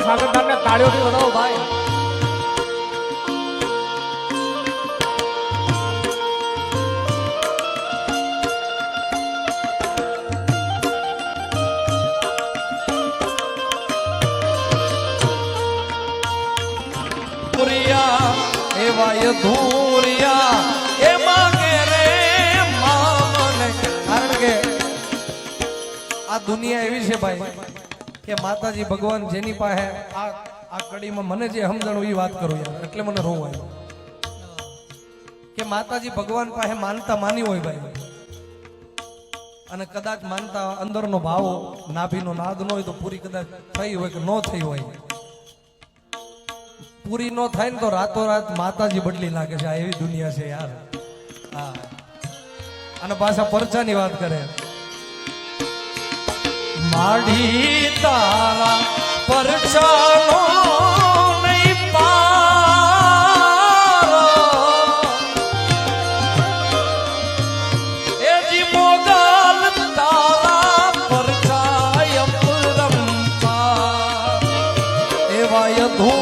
સાગરદાનને તાળીઓથી વધાવો ભાઈ. એવા ધૂરિયા એ માંગે રે મામને. કારણ કે આ દુનિયા એવી છે ભાઈ કે માતાજી ભગવાન જેની પાસે આ કડીમાં મને જે સમજણ એ વાત કરું યાર, એટલે મને રોવ આવ્યો કે માતાજી ભગવાન પાસે માનતા માની હોય ભાઈ, અને કદાચ માનતા અંદરનો ભાવ નાભીનો નાદ ન હોય તો પૂરી કદાચ થઈ હોય કે ન થઈ હોય, પૂરી નો થાય ને તો રાતોરાત માતાજી બદલી નાખે છે. આ એવી દુનિયા છે યાર. હા, અને પાછા પરચાની વાત કરે. માડી તારા પરચાનો નહીં પારો, એ જી મોગલ તારા પરચાય પરંપા એવા યધુ